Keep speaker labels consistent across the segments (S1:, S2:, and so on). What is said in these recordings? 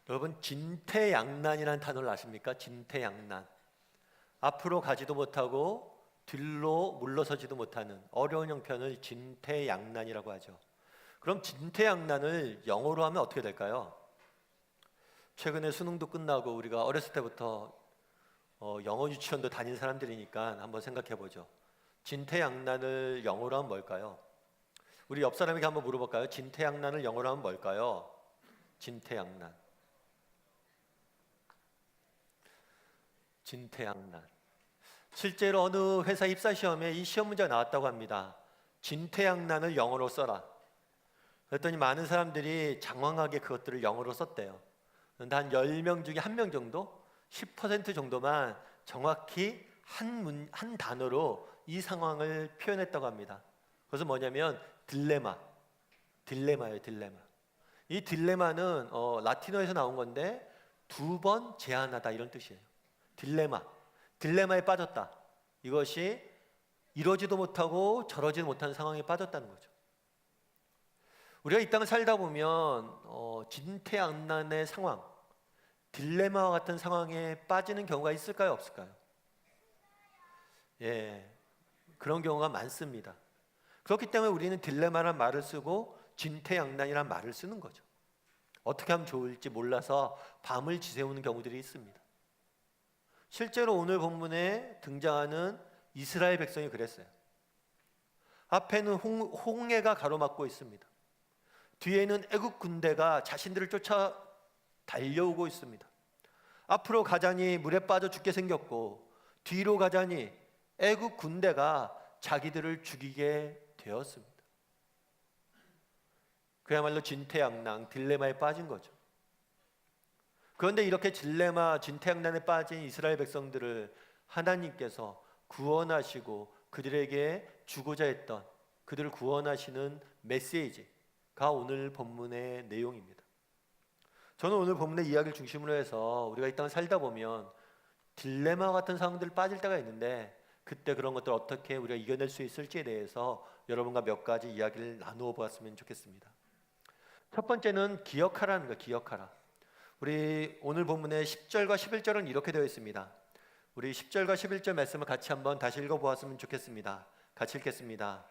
S1: 여러분, 진퇴양난이라는 단어를 아십니까? 진퇴양난. 앞으로 가지도 못하고 뒤로 물러서지도 못하는 어려운 형편을 진퇴양난이라고 하죠. 그럼 진퇴양난을 영어로 하면 어떻게 될까요? 최근에 수능도 끝나고 우리가 어렸을 때부터 영어 유치원도 다닌 사람들이니까 한번 생각해 보죠. 진퇴양난을 영어로 하면 뭘까요? 우리 옆 사람에게 한번 물어볼까요? 진퇴양난을 영어로 하면 뭘까요? 진퇴양난. 진퇴양난. 실제로 어느 회사 입사 시험에 이 시험 문제가 나왔다고 합니다. 진퇴양난을 영어로 써라. 그랬더니 많은 사람들이 장황하게 그것들을 영어로 썼대요. 그런데 한 10명 중에 1명 정도? 10% 정도만 정확히 한 단어로 이 상황을 표현했다고 합니다. 그것은 뭐냐면 딜레마예요, 딜레마. 이 딜레마는 라틴어에서 나온 건데 2번 제한하다 이런 뜻이에요. 딜레마에 빠졌다. 이것이 이러지도 못하고 저러지도 못하는 상황에 빠졌다는 거죠. 우리가 이 땅을 살다 보면 진퇴양난의 상황, 딜레마와 같은 상황에 빠지는 경우가 있을까요, 없을까요? 예, 그런 경우가 많습니다. 그렇기 때문에 우리는 딜레마란 말을 쓰고 진퇴양난이란 말을 쓰는 거죠. 어떻게 하면 좋을지 몰라서 밤을 지새우는 경우들이 있습니다. 실제로 오늘 본문에 등장하는 이스라엘 백성이 그랬어요. 앞에는 홍해가 가로막고 있습니다. 뒤에는 애국 군대가 자신들을 쫓아 달려오고 있습니다. 앞으로 가자니 물에 빠져 죽게 생겼고 뒤로 가자니 애국 군대가 자기들을 죽이게 되었습니다. 그야말로 진퇴양난, 딜레마에 빠진 거죠. 그런데 이렇게 딜레마, 진퇴양난에 빠진 이스라엘 백성들을 하나님께서 구원하시고 그들에게 주고자 했던, 그들을 구원하시는 메시지가 오늘 본문의 내용입니다. 저는 오늘 본문의 이야기를 중심으로 해서 우리가 이 땅을 살다 보면 딜레마 같은 상황들 빠질 때가 있는데 그때 그런 것들을 어떻게 우리가 이겨낼 수 있을지에 대해서 여러분과 몇 가지 이야기를 나누어 보았으면 좋겠습니다. 첫 번째는 기억하라는 거예요. 기억하라. 우리 오늘 본문의 10절과 11절은 이렇게 되어 있습니다. 우리 10절과 11절 말씀을 같이 한번 다시 읽어보았으면 좋겠습니다. 같이 읽겠습니다.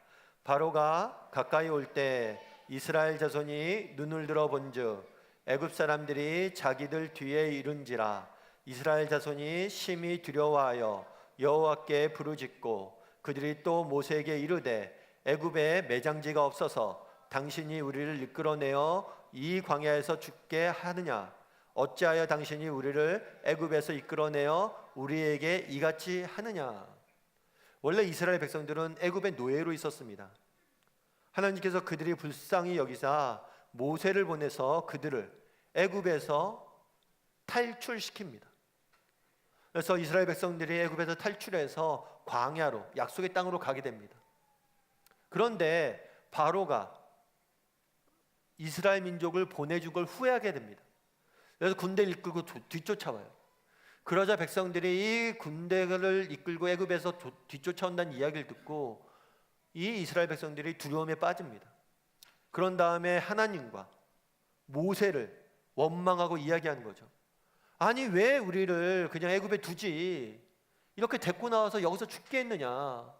S1: 바로가 가까이 올 때 이스라엘 자손이 눈을 들어 본즉 애굽 사람들이 자기들 뒤에 이른지라. 이스라엘 자손이 심히 두려워하여 여호와께 부르짖고 그들이 또 모세에게 이르되 애굽에 매장지가 없어서 당신이 우리를 이끌어내어 이 광야에서 죽게 하느냐? 어찌하여 당신이 우리를 애굽에서 이끌어내어 우리에게 이같이 하느냐? 원래 이스라엘 백성들은 애굽의 노예로 있었습니다. 하나님께서 그들이 불쌍히 여기사 모세를 보내서 그들을 애굽에서 탈출시킵니다. 그래서 이스라엘 백성들이 애굽에서 탈출해서 광야로, 약속의 땅으로 가게 됩니다. 그런데 바로가 이스라엘 민족을 보내준 걸 후회하게 됩니다. 그래서 군대를 이끌고 뒤쫓아와요. 그러자 백성들이 이 군대를 이끌고 애굽에서 뒤쫓아온다는 이야기를 듣고 이 이스라엘 백성들이 두려움에 빠집니다. 그런 다음에 하나님과 모세를 원망하고 이야기하는 거죠. 아니 왜 우리를 그냥 애굽에 두지? 이렇게 데리고 나와서 여기서 죽게 했느냐?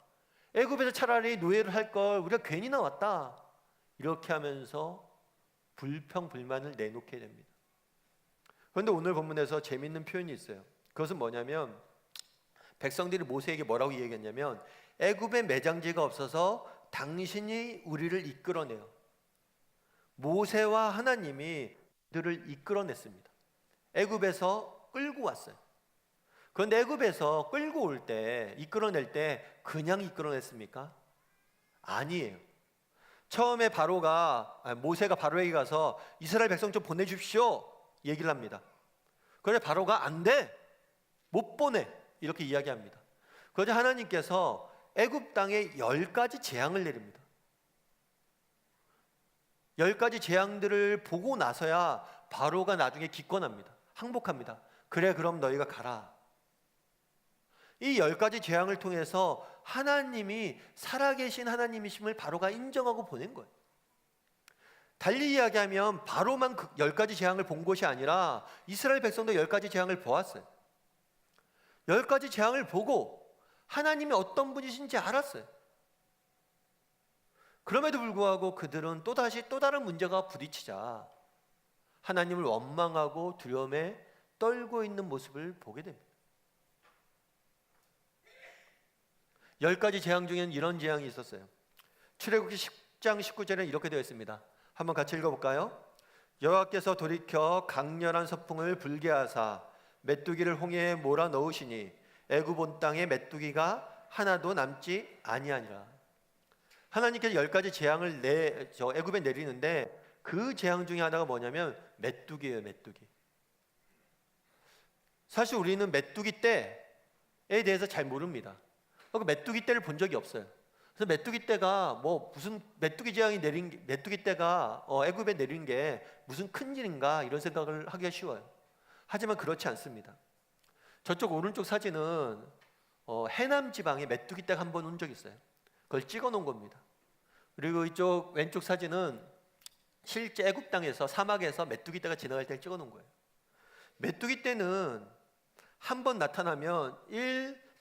S1: 애굽에서 차라리 노예를 할 걸 우리가 괜히 나왔다. 이렇게 하면서 불평불만을 내놓게 됩니다. 그런데 오늘 본문에서 재미있는 표현이 있어요. 그것은 뭐냐면 백성들이 모세에게 뭐라고 얘기했냐면 애굽에 매장지가 없어서 당신이 우리를 이끌어내요. 모세와 하나님이 그들을 이끌어냈습니다. 애굽에서 끌고 왔어요. 그런데 애굽에서 끌고 올 때, 이끌어낼 때 그냥 이끌어냈습니까? 아니에요. 처음에 모세가 바로에게 가서 이스라엘 백성 좀 보내주십시오 얘기를 합니다. 그런데 바로가 안 돼, 못 보내 이렇게 이야기합니다. 그러자 하나님께서 애굽 땅에 10가지 재앙을 내립니다. 10가지 재앙들을 보고 나서야 바로가 나중에 기권합니다. 항복합니다. 그래 그럼 너희가 가라. 이 10가지 재앙을 통해서 하나님이 살아계신 하나님이심을 바로가 인정하고 보낸 거예요. 달리 이야기하면 바로만 그 10가지 재앙을 본 것이 아니라 이스라엘 백성도 10가지 재앙을 보았어요. 10가지 재앙을 보고 하나님이 어떤 분이신지 알았어요. 그럼에도 불구하고 그들은 또다시 또 다른 문제가 부딪히자 하나님을 원망하고 두려움에 떨고 있는 모습을 보게 됩니다. 10가지 재앙 중에는 이런 재앙이 있었어요. 출애굽기 10장 19절에 이렇게 되어 있습니다. 한번 같이 읽어볼까요? 여호와께서 돌이켜 강렬한 서풍을 불게 하사 메뚜기를 홍해에 몰아 넣으시니 애굽 온 땅에 메뚜기가 하나도 남지 아니하니라. 하나님께서 10가지 재앙을 애굽에 내리는데 그 재앙 중에 하나가 뭐냐면 메뚜기예요. 메뚜기. 사실 우리는 메뚜기 떼에 대해서 잘 모릅니다. 메뚜기 떼를 본 적이 없어요. 그래서 메뚜기 떼가 무슨 메뚜기 재앙이 메뚜기 떼가 애굽에 내린 게 무슨 큰 일인가 이런 생각을 하기가 쉬워요. 하지만 그렇지 않습니다. 저쪽 오른쪽 사진은 해남 지방에 메뚜기 떼가 한 번 온 적이 있어요. 그걸 찍어 놓은 겁니다. 그리고 이쪽 왼쪽 사진은 실제 애굽 땅에서 사막에서 메뚜기 떼가 지나갈 때 찍어 놓은 거예요. 메뚜기 떼는 한 번 나타나면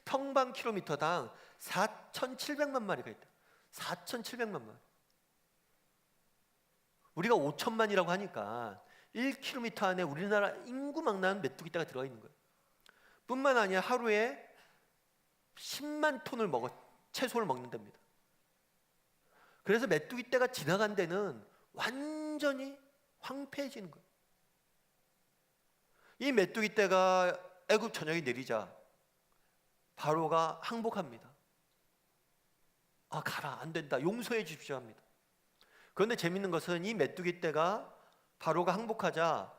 S1: 1평방킬로미터당 4,700만 마리가 있다. 4,700만 마리. 우리가 5천만이라고 하니까 1km 안에 우리나라 인구만한 메뚜기 떼가 들어가 있는 거예요. 뿐만 아니라 하루에 10만 톤을 채소를 먹는답니다. 그래서 메뚜기 떼가 지나간 데는 완전히 황폐해지는 거예요. 이 메뚜기 떼가 애굽 전역에 내리자 바로가 항복합니다. 가라, 안 된다, 용서해 주십시오 합니다. 그런데 재밌는 것은 이 메뚜기 떼가 바로가 항복하자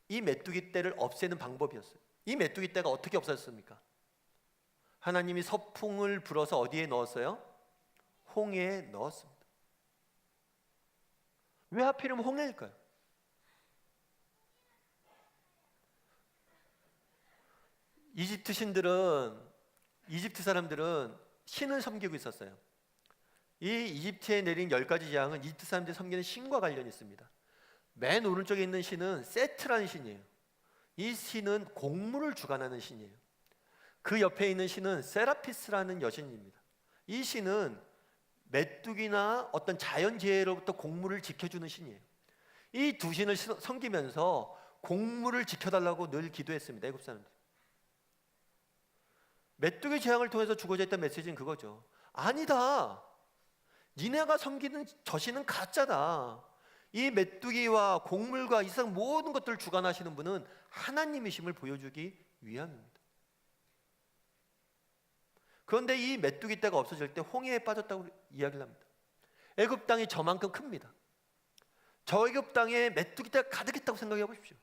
S1: 이 메뚜기 떼를 없애는 방법이었어요. 이 메뚜기 떼가 어떻게 없어졌습니까? 하나님이 서풍을 불어서 어디에 넣었어요? 홍해에 넣었습니다. 왜 하필이면 홍해일까요? 이집트 사람들은 신을 섬기고 있었어요. 이 이집트에 내린 10가지 재앙은 이집트 사람들이 섬기는 신과 관련이 있습니다. 맨 오른쪽에 있는 신은 세트라는 신이에요. 이 신은 곡물을 주관하는 신이에요. 그 옆에 있는 신은 세라피스라는 여신입니다. 이 신은 메뚜기나 어떤 자연재해로부터 곡물을 지켜주는 신이에요. 이 두 신을 섬기면서 곡물을 지켜달라고 늘 기도했습니다. 애굽 사람들. 메뚜기 재앙을 통해서 주고자 했던 메시지는 그거죠. 아니다, 니네가 섬기는 저 신은 가짜다. 이 메뚜기와 곡물과 이 세상 모든 것들을 주관하시는 분은 하나님이심을 보여주기 위함입니다. 그런데 이 메뚜기 떼가 없어질 때 홍해에 빠졌다고 이야기를 합니다. 애굽 땅이 저만큼 큽니다. 저 애굽 땅에 메뚜기 떼가 가득했다고 생각해 보십시오.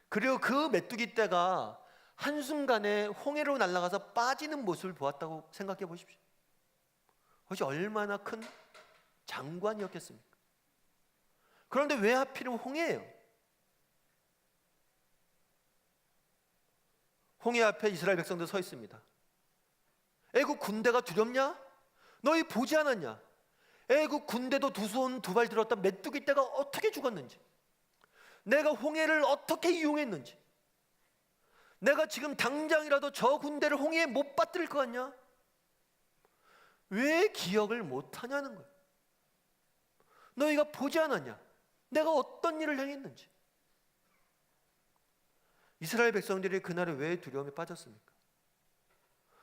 S1: 그리고 그 메뚜기 떼가 한순간에 홍해로 날아가서 빠지는 모습을 보았다고 생각해 보십시오. 그것이 얼마나 큰 장관이었겠습니까? 그런데 왜 하필이면 홍해예요? 홍해 앞에 이스라엘 백성들 서 있습니다. 애국 군대가 두렵냐? 너희 보지 않았냐? 애국 군대도 두 손 두 발 들었던 메뚜기 떼가 어떻게 죽었는지, 내가 홍해를 어떻게 이용했는지, 내가 지금 당장이라도 저 군대를 홍해에 못 빠뜨릴 것 같냐? 왜 기억을 못하냐는 거예요. 너희가 보지 않았냐? 내가 어떤 일을 행했는지. 이스라엘 백성들이 그날에 왜 두려움에 빠졌습니까?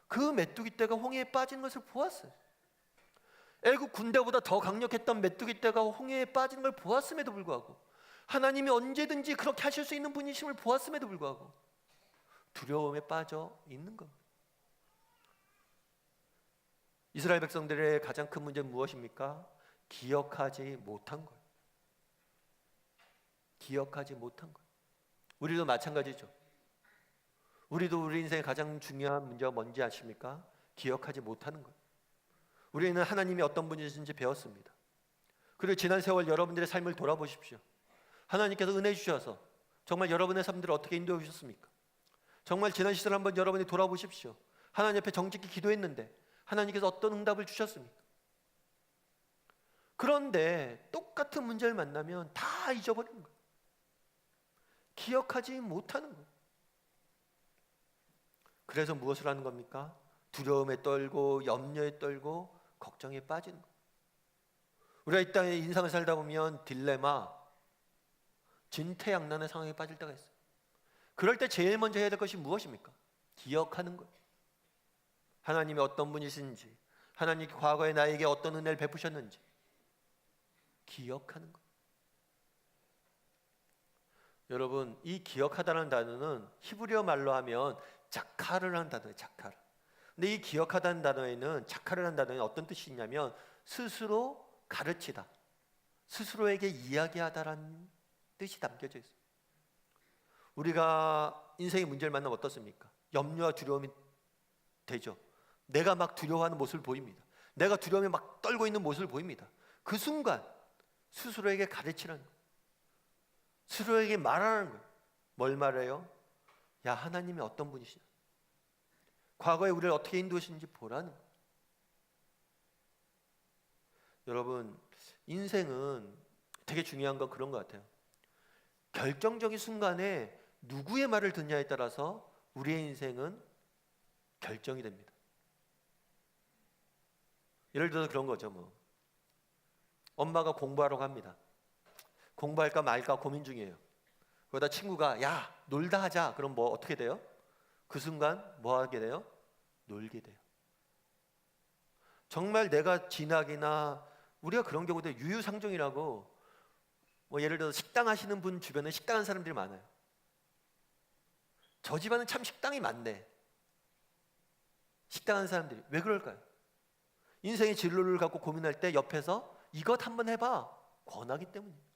S1: 그 메뚜기 떼가 홍해에 빠진 것을 보았어요. 애국 군대보다 더 강력했던 메뚜기 떼가 홍해에 빠진 걸 보았음에도 불구하고, 하나님이 언제든지 그렇게 하실 수 있는 분이심을 보았음에도 불구하고 두려움에 빠져 있는 겁니다. 이스라엘 백성들의 가장 큰 문제는 무엇입니까? 기억하지 못한 거예요. 기억하지 못한 거예요. 우리도 마찬가지죠. 우리도 우리 인생의 가장 중요한 문제가 뭔지 아십니까? 기억하지 못하는 거예요. 우리는 하나님이 어떤 분이신지 배웠습니다. 그리고 지난 세월 여러분들의 삶을 돌아보십시오. 하나님께서 은혜 주셔서 정말 여러분의 삶들을 어떻게 인도해 주셨습니까? 정말 지난 시절 한번 여러분이 돌아보십시오. 하나님 앞에 정직히 기도했는데 하나님께서 어떤 응답을 주셨습니까? 그런데 똑같은 문제를 만나면 다 잊어버리는 거예요. 기억하지 못하는 거예요. 그래서 무엇을 하는 겁니까? 두려움에 떨고 염려에 떨고 걱정에 빠지는 거예요. 우리가 이 땅에 인생을 살다 보면 딜레마, 진퇴양난의 상황에 빠질 때가 있어요. 그럴 때 제일 먼저 해야 될 것이 무엇입니까? 기억하는 거예요. 하나님이 어떤 분이신지, 하나님이 과거에 나에게 어떤 은혜를 베푸셨는지 기억하는 거예요. 여러분, 이 기억하다는 단어는 히브리어 말로 하면 자카르라는 단어예요. 자카르. 근데 이 기억하다는 단어에는, 자카르라는 단어에는 어떤 뜻이 있냐면 스스로 가르치다, 스스로에게 이야기하다라는 뜻이 담겨져 있어요. 우리가 인생의 문제를 만나면 어떻습니까? 염려와 두려움이 되죠. 내가 막 두려워하는 모습을 보입니다. 내가 두려움에 막 떨고 있는 모습을 보입니다. 그 순간 스스로에게 가르치라는 거예요. 스스로에게 말하라는 거예요. 뭘 말해요? 야, 하나님이 어떤 분이시냐, 과거에 우리를 어떻게 인도하시는지 보라는 거예요. 여러분, 인생은 되게 중요한 건 그런 것 같아요. 결정적인 순간에 누구의 말을 듣냐에 따라서 우리의 인생은 결정이 됩니다. 예를 들어서 그런 거죠. 엄마가 공부하러 갑니다. 공부할까 말까 고민 중이에요. 그러다 친구가 야, 놀다 하자. 그럼 어떻게 돼요? 그 순간 뭐 하게 돼요? 놀게 돼요. 정말 내가 진학이나, 우리가 그런 경우도 유유상종이라고, 예를 들어서 식당 하시는 분 주변에 식당 하는 사람들이 많아요. 저 집안은 참 식당이 많네. 식당 하는 사람들이 왜 그럴까요? 인생의 진로를 갖고 고민할 때 옆에서 이것 한번 해봐 권하기 때문이에요.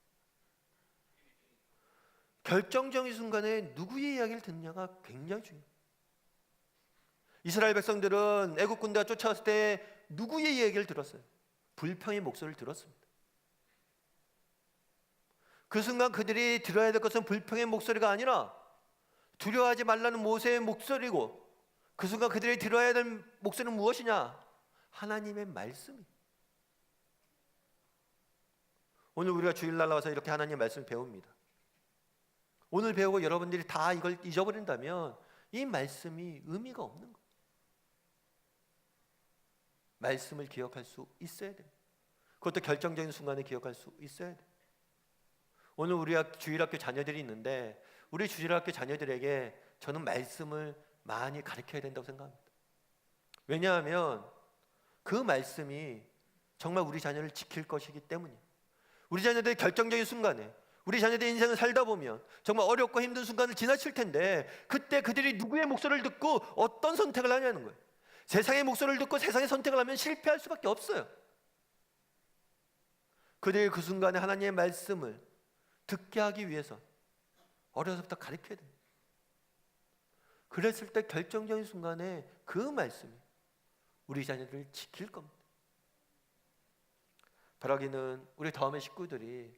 S1: 결정적인 순간에 누구의 이야기를 듣느냐가 굉장히 중요해요. 이스라엘 백성들은 애국 군대가 쫓아왔을 때 누구의 이야기를 들었어요? 불평의 목소리를 들었습니다. 그 순간 그들이 들어야 될 것은 불평의 목소리가 아니라 두려워하지 말라는 모세의 목소리고, 그 순간 그들이 들어야 될 목소리는 무엇이냐? 하나님의 말씀이. 오늘 우리가 주일날 나와서 이렇게 하나님의 말씀을 배웁니다. 오늘 배우고 여러분들이 다 이걸 잊어버린다면 이 말씀이 의미가 없는 거예요. 말씀을 기억할 수 있어야 돼요. 그것도 결정적인 순간에 기억할 수 있어야 돼요. 오늘 우리가 주일학교 자녀들이 있는데, 우리 주일학교 자녀들에게 저는 말씀을 많이 가르쳐야 된다고 생각합니다. 왜냐하면 그 말씀이 정말 우리 자녀를 지킬 것이기 때문이에요. 우리 자녀들의 결정적인 순간에, 우리 자녀들의 인생을 살다 보면 정말 어렵고 힘든 순간을 지나칠 텐데, 그때 그들이 누구의 목소리를 듣고 어떤 선택을 하냐는 거예요. 세상의 목소리를 듣고 세상의 선택을 하면 실패할 수밖에 없어요. 그들이 그 순간에 하나님의 말씀을 듣게 하기 위해서 어려서부터 가르쳐야 됩니다. 그랬을 때 결정적인 순간에 그 말씀이 우리 자녀들을 지킬 겁니다. 바라기는 우리 다음의 식구들이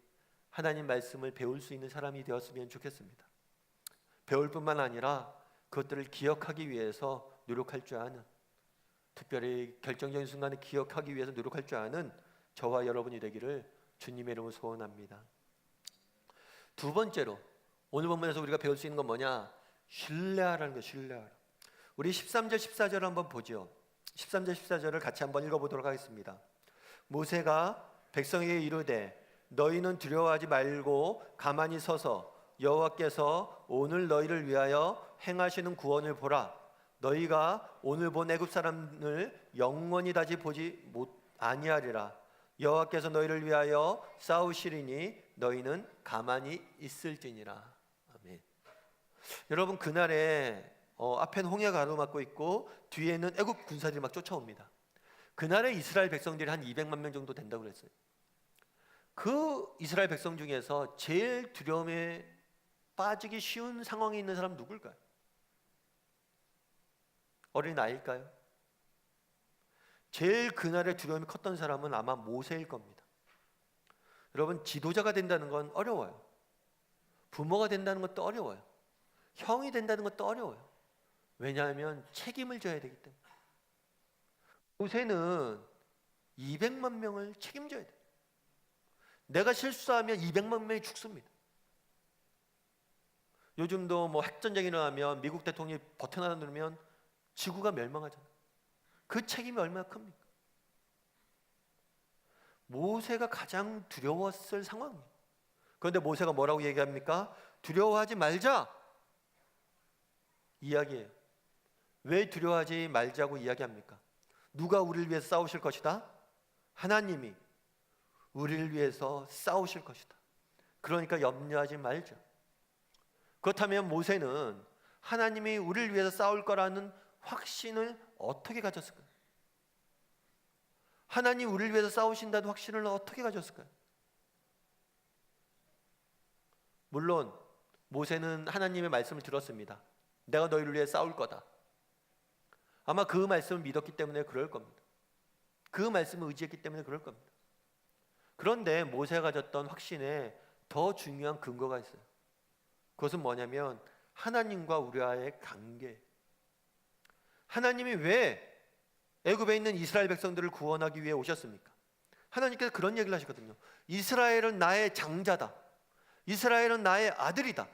S1: 하나님 말씀을 배울 수 있는 사람이 되었으면 좋겠습니다. 배울 뿐만 아니라 그것들을 기억하기 위해서 노력할 줄 아는, 특별히 결정적인 순간에 기억하기 위해서 노력할 줄 아는 저와 여러분이 되기를 주님의 이름으로 소원합니다. 두 번째로 오늘 본문에서 우리가 배울 수 있는 건 뭐냐? 신뢰하라는 거예요. 신뢰하라. 우리 13절 14절을 한번 보죠. 13절 14절을 같이 한번 읽어보도록 하겠습니다. 모세가 백성에게 이르되 너희는 두려워하지 말고 가만히 서서 여호와께서 오늘 너희를 위하여 행하시는 구원을 보라. 너희가 오늘 본 애굽 사람을 영원히 다시 보지 아니하리라. 여호와께서 너희를 위하여 싸우시리니 너희는 가만히 있을지니라. 아멘. 여러분, 그날에 앞에는 홍해가 가로막고 있고 뒤에는 애굽 군사들이 막 쫓아옵니다. 그날에 이스라엘 백성들이 한 200만 명 정도 된다고 그랬어요. 그 이스라엘 백성 중에서 제일 두려움에 빠지기 쉬운 상황에 있는 사람 누굴까요? 어린아이일까요? 제일 그날의 두려움이 컸던 사람은 아마 모세일 겁니다. 여러분, 지도자가 된다는 건 어려워요. 부모가 된다는 것도 어려워요. 형이 된다는 것도 어려워요. 왜냐하면 책임을 져야 되기 때문에. 모세는 200만 명을 책임져야 돼요. 내가 실수하면 200만 명이 죽습니다. 요즘도 뭐 핵전쟁이 일어나면 미국 대통령이 버튼 하나 누르면 지구가 멸망하잖아요. 그 책임이 얼마나 큽니까? 모세가 가장 두려웠을 상황이에요. 그런데 모세가 뭐라고 얘기합니까? 두려워하지 말자 이야기해요. 왜 두려워하지 말자고 이야기합니까? 누가 우리를 위해서 싸우실 것이다? 하나님이 우리를 위해서 싸우실 것이다. 그러니까 염려하지 말자. 그렇다면 모세는 하나님이 우리를 위해서 싸울 거라는 확신을 어떻게 가졌을까요? 하나님 우리를 위해서 싸우신다는 확신을 어떻게 가졌을까요? 물론 모세는 하나님의 말씀을 들었습니다. 내가 너희를 위해 싸울 거다. 아마 그 말씀을 믿었기 때문에 그럴 겁니다. 그 말씀을 의지했기 때문에 그럴 겁니다. 그런데 모세가 가졌던 확신에 더 중요한 근거가 있어요. 그것은 뭐냐면 하나님과 우리와의 관계. 하나님이 왜 애굽에 있는 이스라엘 백성들을 구원하기 위해 오셨습니까? 하나님께서 그런 얘기를 하시거든요. 이스라엘은 나의 장자다. 이스라엘은 나의 아들이다.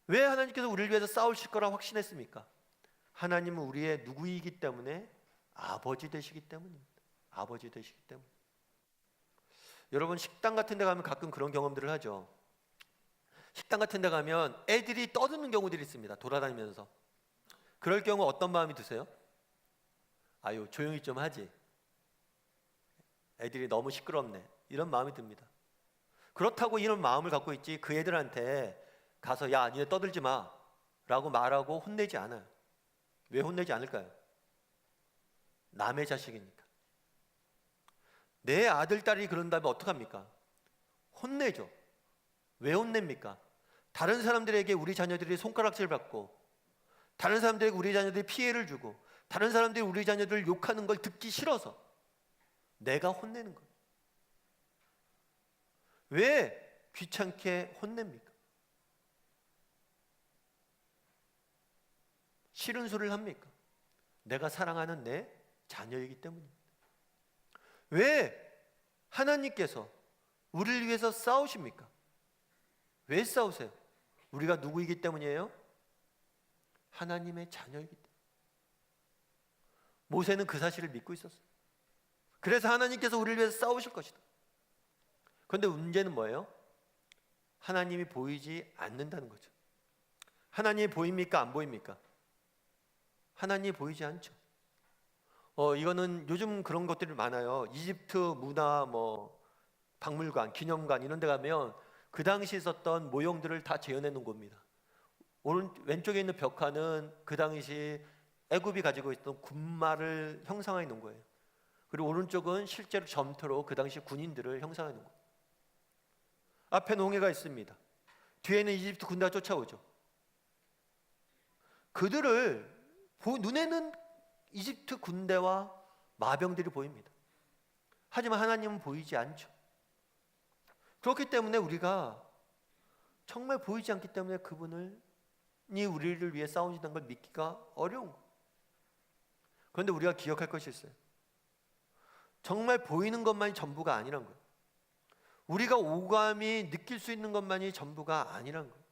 S1: 왜 하나님께서 우리를 위해서 싸우실 거라 확신했습니까? 하나님은 우리의 누구이기 때문에 아버지 되시기 때문입니다. 아버지 되시기 때문에. 여러분 식당 같은 데 가면 가끔 그런 경험들을 하죠. 식당 같은 데 가면 애들이 떠드는 경우들이 있습니다. 돌아다니면서. 그럴 경우 어떤 마음이 드세요? 아유 조용히 좀 하지. 애들이 너무 시끄럽네. 이런 마음이 듭니다. 그렇다고 이런 마음을 갖고 있지 그 애들한테 가서 야 니네 떠들지 마 라고 말하고 혼내지 않아요. 왜 혼내지 않을까요? 남의 자식이니까. 내 아들 딸이 그런다면 어떡합니까? 혼내죠. 왜 혼냅니까? 다른 사람들에게 우리 자녀들이 손가락질 받고 다른 사람들에게 우리 자녀들이 피해를 주고 다른 사람들이 우리 자녀들을 욕하는 걸 듣기 싫어서 내가 혼내는 거예요. 왜 귀찮게 혼냅니까? 싫은 소리를 합니까? 내가 사랑하는 내 자녀이기 때문입니다. 왜 하나님께서 우리를 위해서 싸우십니까? 왜 싸우세요? 우리가 누구이기 때문이에요? 하나님의 자녀이기 때문에. 모세는 그 사실을 믿고 있었어요. 그래서 하나님께서 우리를 위해서 싸우실 것이다. 그런데 문제는 뭐예요? 하나님이 보이지 않는다는 거죠. 하나님이 보입니까? 안 보입니까? 하나님이 보이지 않죠. 이거는 요즘 그런 것들이 많아요. 이집트 문화 박물관, 기념관 이런 데 가면 그 당시 있었던 모형들을 다 재현해 놓은 겁니다. 왼쪽에 있는 벽화는 그 당시 애굽이 가지고 있던 군마를 형상해 놓은 거예요. 그리고 오른쪽은 실제로 점토로 그 당시 군인들을 형상해 놓은 거예요. 앞에 농해가 있습니다. 뒤에는 이집트 군대가 쫓아오죠. 그들을 눈에는 이집트 군대와 마병들이 보입니다. 하지만 하나님은 보이지 않죠. 그렇기 때문에 우리가 정말 보이지 않기 때문에 그분이 우리를 위해 싸우신다는 걸 믿기가 어려운 거예요. 그런데 우리가 기억할 것이 있어요. 정말 보이는 것만이 전부가 아니란 거예요. 우리가 오감이 느낄 수 있는 것만이 전부가 아니란 거예요.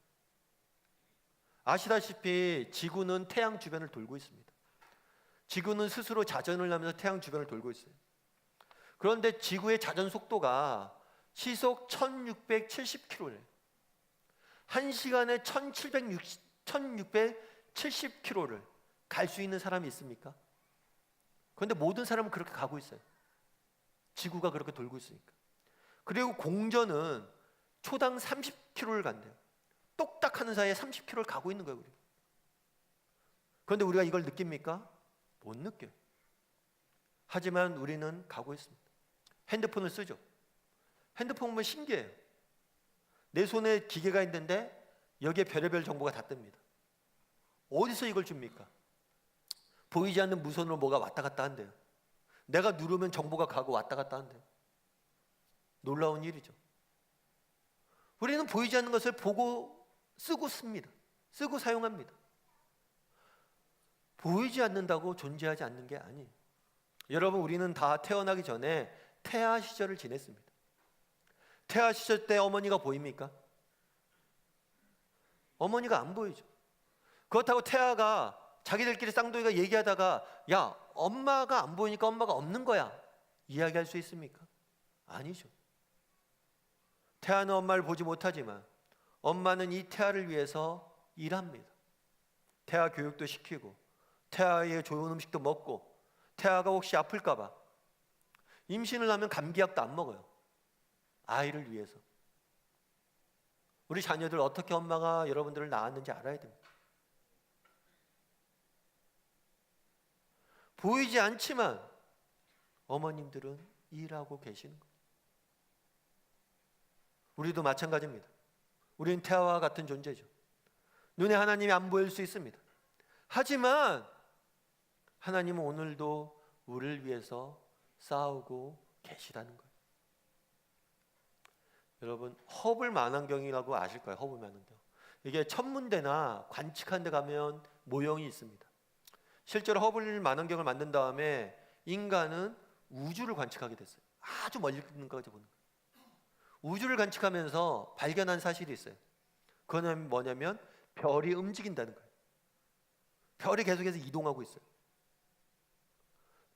S1: 아시다시피 지구는 태양 주변을 돌고 있습니다. 지구는 스스로 자전을 하면서 태양 주변을 돌고 있어요. 그런데 지구의 자전 속도가 시속 1670km예요. 1시간에 1670km를 갈 수 있는 사람이 있습니까? 그런데 모든 사람은 그렇게 가고 있어요. 지구가 그렇게 돌고 있으니까. 그리고 공전은 초당 30km를 간대요. 똑딱 하는 사이에 30km를 가고 있는 거예요. 우리가. 그런데 우리가 이걸 느낍니까? 못 느껴요. 하지만 우리는 가고 있습니다. 핸드폰을 쓰죠. 핸드폰 보면 신기해요. 내 손에 기계가 있는데 여기에 별의별 정보가 다 뜹니다. 어디서 이걸 줍니까? 보이지 않는 무선으로 뭐가 왔다 갔다 한대요. 내가 누르면 정보가 가고 왔다 갔다 한대요. 놀라운 일이죠. 우리는 보이지 않는 것을 보고 쓰고 씁니다. 쓰고 사용합니다. 보이지 않는다고 존재하지 않는 게 아니에요. 여러분, 우리는 다 태어나기 전에 태아 시절을 지냈습니다. 태아 시절 때 어머니가 보입니까? 어머니가 안 보이죠. 그렇다고 태아가 자기들끼리 쌍둥이가 얘기하다가 야, 엄마가 안 보이니까 엄마가 없는 거야 이야기할 수 있습니까? 아니죠. 태아는 엄마를 보지 못하지만 엄마는 이 태아를 위해서 일합니다. 태아 교육도 시키고 태아의 좋은 음식도 먹고 태아가 혹시 아플까 봐 임신을 하면 감기약도 안 먹어요. 아이를 위해서. 우리 자녀들 어떻게 엄마가 여러분들을 낳았는지 알아야 됩니다. 보이지 않지만 어머님들은 일하고 계시는 거예요. 우리도 마찬가지입니다. 우리는 태아와 같은 존재죠. 눈에 하나님이 안 보일 수 있습니다. 하지만 하나님은 오늘도 우리를 위해서 싸우고 계시다는 거예요. 여러분, 허블 만환경이라고 아실 거예요. 허블 만환경. 이게 천문대나 관측한 데 가면 모형이 있습니다. 실제로 허블 만환경을 만든 다음에 인간은 우주를 관측하게 됐어요. 아주 멀리 있는 것까지 보는 거예요. 우주를 관측하면서 발견한 사실이 있어요. 그건 뭐냐면 별이 움직인다는 거예요. 별이 계속해서 이동하고 있어요.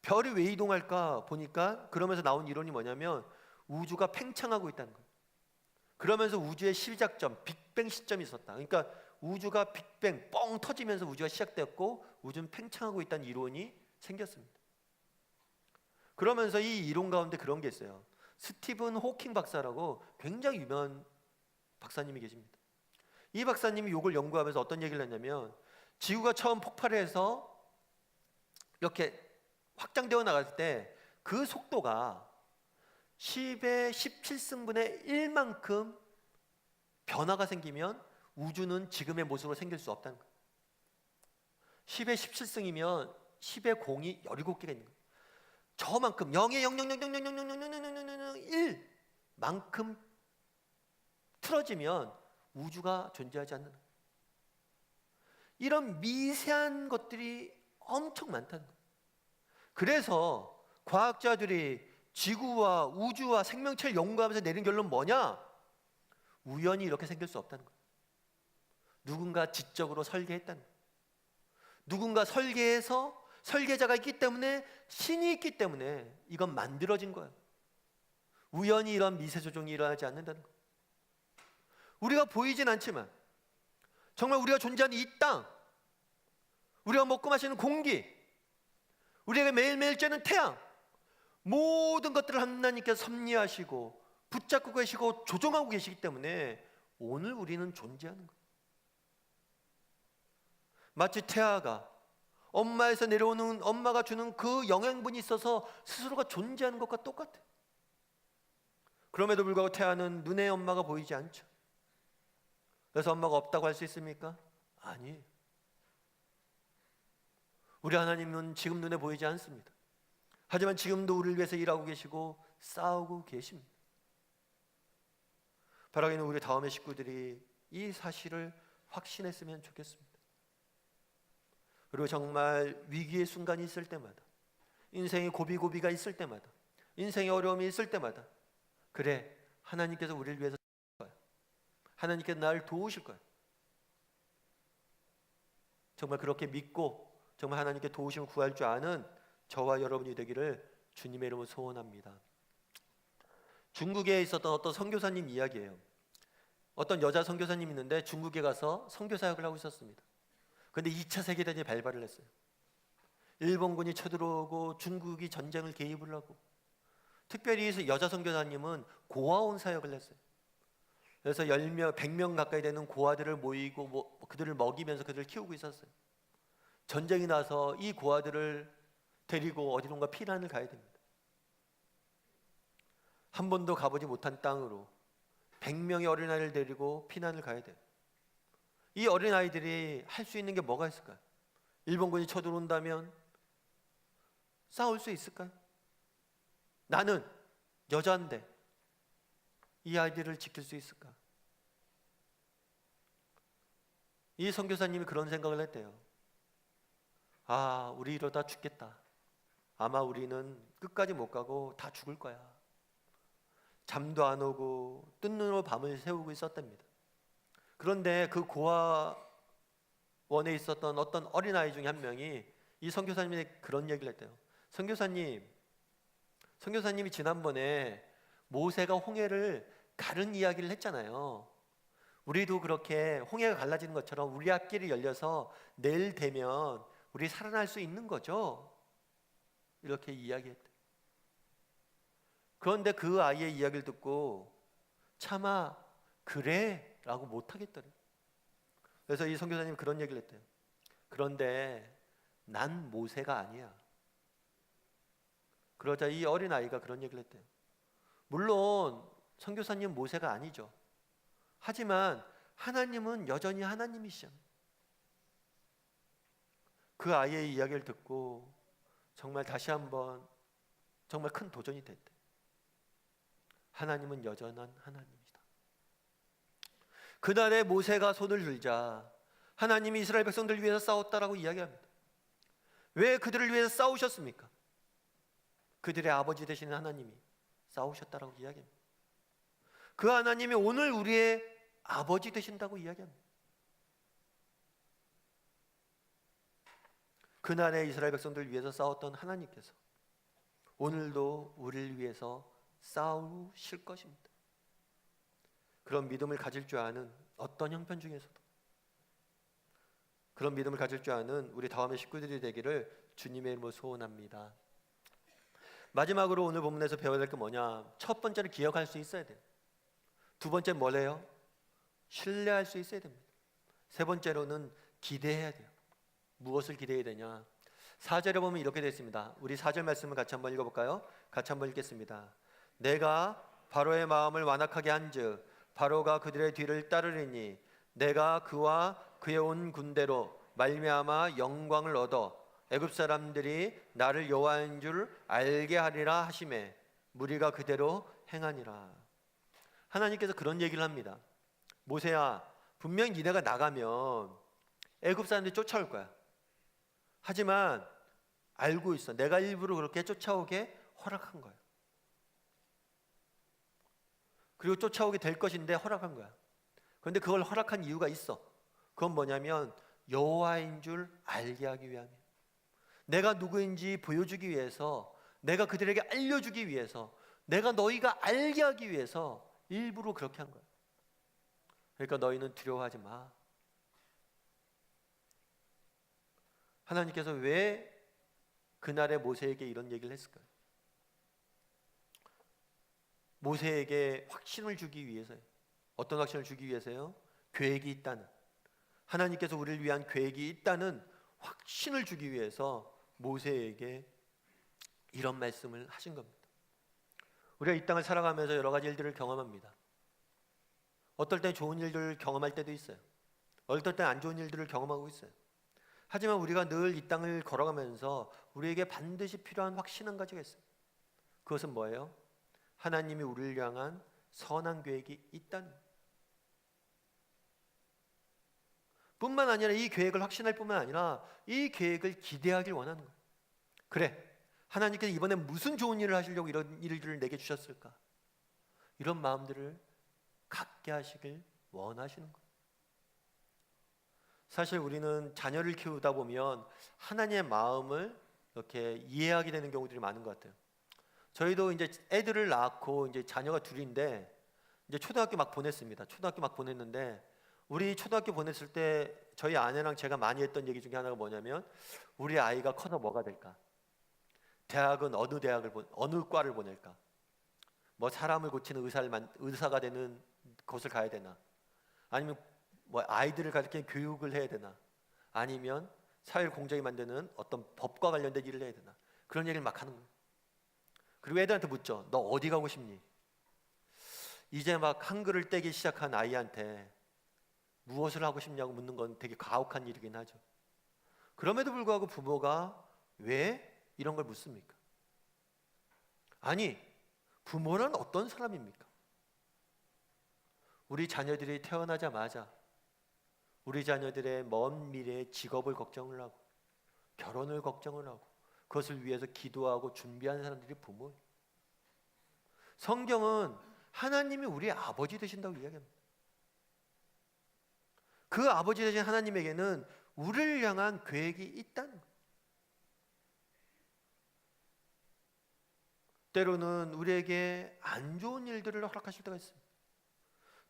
S1: 별이 왜 이동할까 보니까 그러면서 나온 이론이 뭐냐면 우주가 팽창하고 있다는 거예요. 그러면서 우주의 시작점, 빅뱅 시점이 있었다. 그러니까 우주가 빅뱅 뻥 터지면서 우주가 시작되었고 우주는 팽창하고 있다는 이론이 생겼습니다. 그러면서 이 이론 가운데 그런 게 있어요. 스티븐 호킹 박사라고 굉장히 유명한 박사님이 계십니다. 이 박사님이 이걸 연구하면서 어떤 얘기를 했냐면 지구가 처음 폭발해서 이렇게 확장되어 나갈 때 그 속도가 10의 17승분의 1만큼 변화가 생기면 우주는 지금의 모습으로 생길 수 없다는 거예요. 10의 17승이면 10의 공이 17개가 있는 거예요. 저만큼 0의 0.000000001만큼 틀어지면 우주가 존재하지 않는 거예요. 이런 미세한 것들이 엄청 많다는 거예요. 그래서 과학자들이 지구와 우주와 생명체를 연구하면서 내린 결론은 뭐냐? 우연히 이렇게 생길 수 없다는 거예요. 누군가 지적으로 설계했다는 거예요. 누군가 설계해서 설계자가 있기 때문에 신이 있기 때문에 이건 만들어진 거예요. 우연히 이런 미세 조종이 일어나지 않는다는 거예요. 우리가 보이진 않지만 정말 우리가 존재하는 이 땅, 우리가 먹고 마시는 공기, 우리에게 매일매일 쬐는 태양, 모든 것들을 하나님께서 섭리하시고 붙잡고 계시고 조종하고 계시기 때문에 오늘 우리는 존재하는 거예요. 마치 태아가 엄마에서 내려오는 엄마가 주는 그 영양분이 있어서 스스로가 존재하는 것과 똑같아요. 그럼에도 불구하고 태아는 눈에 엄마가 보이지 않죠. 그래서 엄마가 없다고 할 수 있습니까? 아니에요. 우리 하나님은 지금 눈에 보이지 않습니다. 하지만 지금도 우리를 위해서 일하고 계시고 싸우고 계십니다. 바라기는 우리 다음의 식구들이 이 사실을 확신했으면 좋겠습니다. 그리고 정말 위기의 순간이 있을 때마다, 인생의 고비고비가 있을 때마다, 인생의 어려움이 있을 때마다, 그래, 하나님께서 우리를 위해서 거야. 하나님께서 나를 도우실 거야. 정말 그렇게 믿고 정말 하나님께 도우심을 구할 줄 아는 저와 여러분이 되기를 주님의 이름으로 소원합니다. 중국에 있었던 어떤 선교사님 이야기예요. 어떤 여자 선교사님이 있는데 중국에 가서 선교 사역을 하고 있었습니다. 그런데 2차 세계대전이 발발을 했어요. 일본군이 쳐들어오고 중국이 전쟁을 개입을 하고, 특별히 여자 선교사님은 고아원 사역을 했어요. 그래서 10명, 100명 가까이 되는 고아들을 모이고 그들을 먹이면서 그들을 키우고 있었어요. 전쟁이 나서 이 고아들을 데리고 어디론가 피난을 가야 됩니다. 한 번도 가보지 못한 땅으로 100명의 어린아이를 데리고 피난을 가야 돼요. 이 어린아이들이 할 수 있는 게 뭐가 있을까요? 일본군이 쳐들어온다면 싸울 수 있을까요? 나는 여자인데 이 아이들을 지킬 수 있을까? 이 선교사님이 그런 생각을 했대요. 아, 우리 이러다 죽겠다. 아마 우리는 끝까지 못 가고 다 죽을 거야. 잠도 안 오고 뜬 눈으로 밤을 새우고 있었답니다. 그런데 그 고아원에 있었던 어떤 어린아이 중에 한 명이 이 선교사님에게 그런 얘기를 했대요. 선교사님이 지난번에 모세가 홍해를 가른 이야기를 했잖아요. 우리도 그렇게 홍해가 갈라지는 것처럼 우리 앞길이 열려서 내일 되면 우리 살아날 수 있는 거죠. 이렇게 이야기했대. 그런데 그 아이의 이야기를 듣고 차마 그래 라고 못하겠더래. 그래서 이 선교사님이 그런 얘기를 했대요. 그런데 난 모세가 아니야. 그러자 이 어린아이가 그런 얘기를 했대요. 물론 선교사님 모세가 아니죠. 하지만 하나님은 여전히 하나님이시잖아요. 그 아이의 이야기를 듣고 정말 다시 한번 정말 큰 도전이 됐대. 하나님은 여전한 하나님이다. 그날에 모세가 손을 들자 하나님이 이스라엘 백성들을 위해서 싸웠다라고 이야기합니다. 왜 그들을 위해서 싸우셨습니까? 그들의 아버지 되시는 하나님이 싸우셨다라고 이야기합니다. 그 하나님이 오늘 우리의 아버지 되신다고 이야기합니다. 그날에 이스라엘 백성들을 위해서 싸웠던 하나님께서 오늘도 우리를 위해서 싸우실 것입니다. 그런 믿음을 가질 줄 아는 어떤 형편 중에서도 그런 믿음을 가질 줄 아는 우리 다음의 식구들이 되기를 주님의 이름으로 소원합니다. 마지막으로 오늘 본문에서 배워야 될 게 뭐냐? 첫 번째로 기억할 수 있어야 돼요. 두 번째 뭐래요? 신뢰할 수 있어야 됩니다. 세 번째로는 기대해야 돼요. 무엇을 기대해야 되냐? 4절에 보면 이렇게 되어 있습니다. 우리 4절 말씀을 같이 한번 읽어볼까요? 같이 한번 읽겠습니다. 내가 바로의 마음을 완악하게 한즉 바로가 그들의 뒤를 따르리니 내가 그와 그의 온 군대로 말미암아 영광을 얻어 애굽 사람들이 나를 여호와인 줄 알게 하리라 하시매 무리가 그대로 행하니라. 하나님께서 그런 얘기를 합니다. 모세야, 분명히 니네가 나가면 애굽 사람들이 쫓아올 거야. 하지만 알고 있어. 내가 일부러 그렇게 쫓아오게 허락한 거야. 그리고 쫓아오게 될 것인데 허락한 거야. 그런데 그걸 허락한 이유가 있어. 그건 뭐냐면 여호와인 줄 알게 하기 위함이야. 내가 누구인지 보여주기 위해서, 내가 그들에게 알려주기 위해서, 내가 너희가 알게 하기 위해서 일부러 그렇게 한 거야. 그러니까 너희는 두려워하지 마. 하나님께서 왜 그날에 모세에게 이런 얘기를 했을까요? 모세에게 확신을 주기 위해서요. 어떤 확신을 주기 위해서요? 계획이 있다는, 하나님께서 우리를 위한 계획이 있다는 확신을 주기 위해서 모세에게 이런 말씀을 하신 겁니다. 우리가 이 땅을 살아가면서 여러 가지 일들을 경험합니다. 어떨 때 좋은 일들을 경험할 때도 있어요. 어떨 때 안 좋은 일들을 경험하고 있어요. 하지만 우리가 늘 이 땅을 걸어가면서 우리에게 반드시 필요한 확신 한 가지가 있어요. 그것은 뭐예요? 하나님이 우리를 향한 선한 계획이 있다는 거예요. 뿐만 아니라 이 계획을 확신할 뿐만 아니라 이 계획을 기대하길 원하는 거예요. 그래, 하나님께서 이번에 무슨 좋은 일을 하시려고 이런 일들을 내게 주셨을까? 이런 마음들을 갖게 하시길 원하시는 거예요. 사실 우리는 자녀를 키우다 보면 하나님의 마음을 이렇게 이해하게 되는 경우들이 많은 것 같아요. 저희도 이제 애들을 낳고 이제 자녀가 둘인데 이제 초등학교 막 보냈습니다. 초등학교 막 보냈는데 우리 초등학교 보냈을 때 저희 아내랑 제가 많이 했던 얘기 중에 하나가 뭐냐면 우리 아이가 커서 뭐가 될까? 대학은 어느 과를 보낼까? 뭐 사람을 고치는 의사가 되는 곳을 가야 되나? 아니면 뭐 아이들을 가르치는 교육을 해야 되나? 아니면 사회를 공정히 만드는 어떤 법과 관련된 일을 해야 되나? 그런 얘기를 막 하는 거예요. 그리고 애들한테 묻죠. 너 어디 가고 싶니? 이제 막 한글을 떼기 시작한 아이한테 무엇을 하고 싶냐고 묻는 건 되게 가혹한 일이긴 하죠. 그럼에도 불구하고 부모가 왜 이런 걸 묻습니까? 아니, 부모란 어떤 사람입니까? 우리 자녀들이 태어나자마자 우리 자녀들의 먼 미래의 직업을 걱정을 하고 결혼을 걱정을 하고 그것을 위해서 기도하고 준비하는 사람들이 부모예요. 성경은 하나님이 우리의 아버지 되신다고 이야기합니다. 그 아버지 되신 하나님에게는 우리를 향한 계획이 있다는 거예요. 때로는 우리에게 안 좋은 일들을 허락하실 때가 있습니다.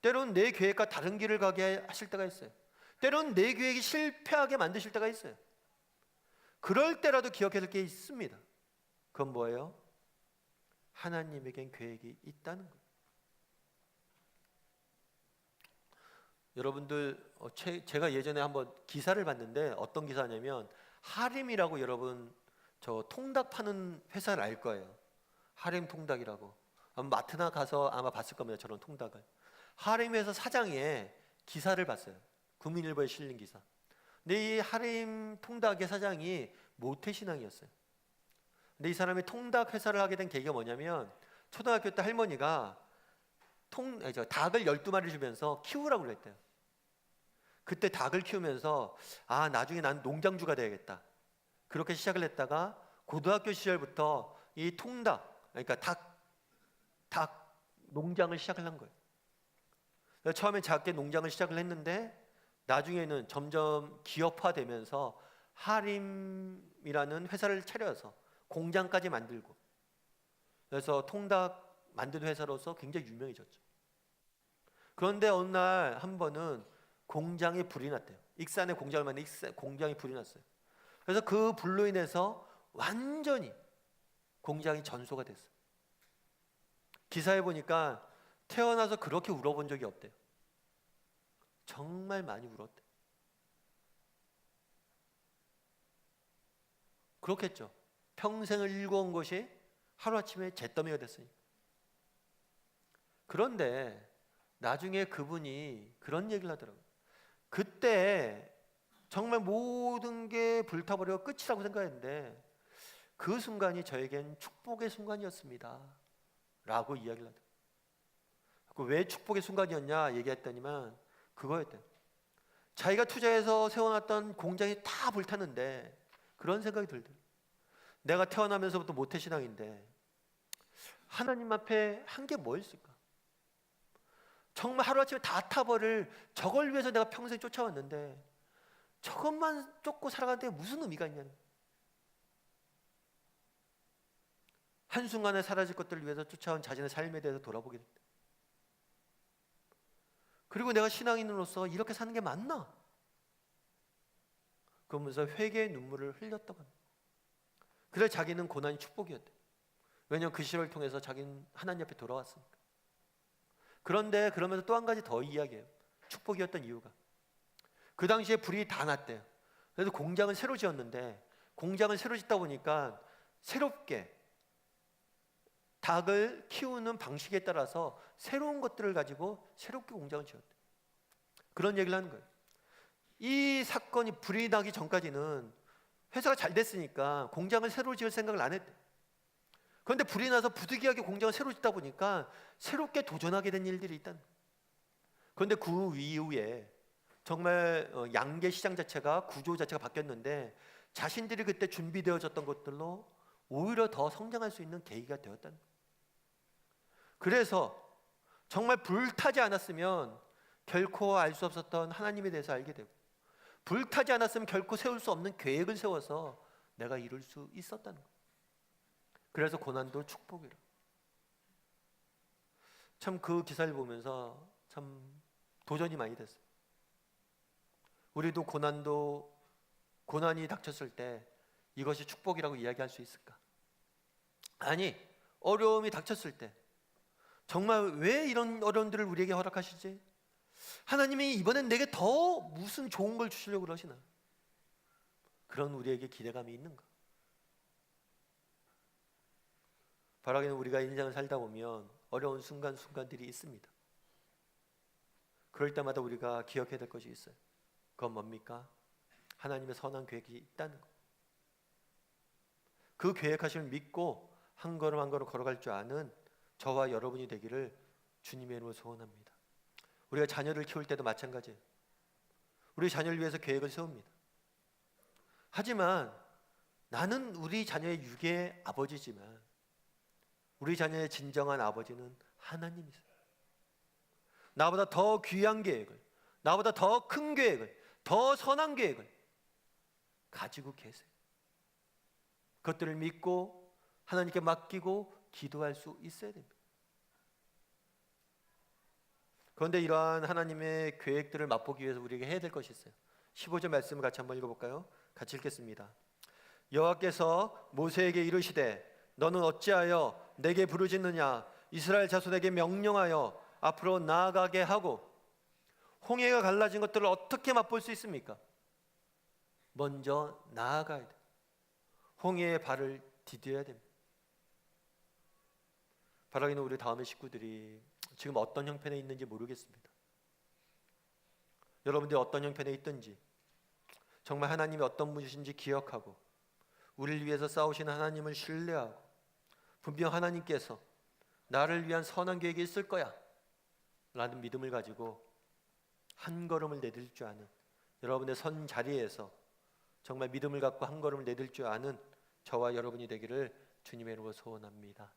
S1: 때로는 내 계획과 다른 길을 가게 하실 때가 있어요. 때로는 내 계획이 실패하게 만드실 때가 있어요. 그럴 때라도 기억해야 될 게 있습니다. 그건 뭐예요? 하나님에겐 계획이 있다는 거예요. 여러분들 제가 예전에 한번 기사를 봤는데 어떤 기사냐면 하림이라고, 여러분 저 통닭 파는 회사를 알 거예요. 하림 통닭이라고. 아마 마트나 가서 아마 봤을 겁니다. 저런 통닭을. 하림 회사 사장의 기사를 봤어요. 국민일보에 실린 기사. 근데 이 하림 통닭의 사장이 모태신앙이었어요. 근데 이 사람이 통닭 회사를 하게 된 계기가 뭐냐면, 초등학교 때 할머니가 닭을 12마리 주면서 키우라고 그랬대요. 그때 닭을 키우면서 나중에 난 농장주가 돼야겠다, 그렇게 시작을 했다가 고등학교 시절부터 이 통닭, 그러니까 닭 농장을 시작을 한 거예요. 처음에 작게 농장을 시작을 했는데 나중에는 점점 기업화되면서 하림이라는 회사를 차려서 공장까지 만들고, 그래서 통닭 만드는 회사로서 굉장히 유명해졌죠. 그런데 어느 날 한 번은 공장에 불이 났대요. 익산에 공장을 만드는 공장에 불이 났어요. 그래서 그 불로 인해서 완전히 공장이 전소가 됐어요. 기사에 보니까 태어나서 그렇게 울어본 적이 없대요. 정말 많이 울었대요. 그렇겠죠. 평생을 일궈온 것이 하루아침에 잿더미가 됐으니까. 그런데 나중에 그분이 그런 얘기를 하더라고요. 그때 정말 모든 게 불타버려 끝이라고 생각했는데 그 순간이 저에겐 축복의 순간이었습니다 라고 이야기를 하더라고요. 왜 축복의 순간이었냐 얘기했더니만 그거였대요. 자기가 투자해서 세워놨던 공장이 다 불탔는데 그런 생각이 들대요. 내가 태어나면서부터 모태신앙인데 하나님 앞에 한 게 뭐 있을까? 정말 하루아침에 다 타버릴 저걸 위해서 내가 평생 쫓아왔는데 저것만 쫓고 살아가는데 무슨 의미가 있냐는, 한순간에 사라질 것들을 위해서 쫓아온 자신의 삶에 대해서 돌아보게 된다. 그리고 내가 신앙인으로서 이렇게 사는 게 맞나? 그러면서 회개의 눈물을 흘렸다고 합니다. 그래서 자기는 고난이 축복이었대. 왜냐하면 그 시절을 통해서 자기는 하나님 앞에 돌아왔으니까. 그런데 그러면서 또 한 가지 더 이야기해요. 축복이었던 이유가, 그 당시에 불이 다 났대요. 그래서 공장을 새로 지었는데 공장을 새로 짓다 보니까 새롭게 닭을 키우는 방식에 따라서 새로운 것들을 가지고 새롭게 공장을 지었대요. 그런 얘기를 하는 거예요. 이 사건이 불이 나기 전까지는 회사가 잘 됐으니까 공장을 새로 지을 생각을 안 했대요. 그런데 불이 나서 부득이하게 공장을 새로 짓다 보니까 새롭게 도전하게 된 일들이 있다는 거예요. 그런데 그 이후에 정말 양계 시장 자체가, 구조 자체가 바뀌었는데 자신들이 그때 준비되어졌던 것들로 오히려 더 성장할 수 있는 계기가 되었다는 거예요. 그래서 정말 불타지 않았으면 결코 알 수 없었던 하나님에 대해서 알게 되고, 불타지 않았으면 결코 세울 수 없는 계획을 세워서 내가 이룰 수 있었다는 거예요. 그래서 고난도 축복이라. 참 그 기사를 보면서 참 도전이 많이 됐어요. 우리도 고난이 닥쳤을 때 이것이 축복이라고 이야기할 수 있을까? 아니, 어려움이 닥쳤을 때 정말 왜 이런 어려움들을 우리에게 허락하시지? 하나님이 이번엔 내게 더 무슨 좋은 걸 주시려고 그러시나? 그런 우리에게 기대감이 있는가? 바라기는 우리가 인생을 살다 보면 어려운 순간들이 있습니다. 그럴 때마다 우리가 기억해야 될 것이 있어요. 그건 뭡니까? 하나님의 선한 계획이 있다는 것. 그 계획하심을 믿고 한 걸음 한 걸음 걸어갈 줄 아는 저와 여러분이 되기를 주님의 이름으로 소원합니다. 우리가 자녀를 키울 때도 마찬가지예요. 우리 자녀를 위해서 계획을 세웁니다. 하지만 나는 우리 자녀의 육의 아버지지만 우리 자녀의 진정한 아버지는 하나님이세요. 나보다 더 귀한 계획을, 나보다 더 큰 계획을, 더 선한 계획을 가지고 계세요. 그것들을 믿고 하나님께 맡기고 기도할 수 있어야 됩니다. 그런데 이러한 하나님의 계획들을 맛보기 위해서 우리에게 해야 될 것이 있어요. 15절 말씀을 같이 한번 읽어볼까요? 같이 읽겠습니다. 여호와께서 모세에게 이르시되 너는 어찌하여 내게 부르짖느냐? 이스라엘 자손에게 명령하여 앞으로 나아가게 하고. 홍해가 갈라진 것들을 어떻게 맛볼 수 있습니까? 먼저 나아가야 돼요. 홍해의 발을 디뎌야 됩니다. 바라기는 우리 다음의 식구들이 지금 어떤 형편에 있는지 모르겠습니다. 여러분들이 어떤 형편에 있든지 정말 하나님이 어떤 분이신지 기억하고 우리를 위해서 싸우시는 하나님을 신뢰하고 분명 하나님께서 나를 위한 선한 계획이 있을 거야 라는 믿음을 가지고 한 걸음을 내딜 줄 아는, 여러분의 선 자리에서 정말 믿음을 갖고 한 걸음을 내딜 줄 아는 저와 여러분이 되기를 주님의 이름으로 소원합니다.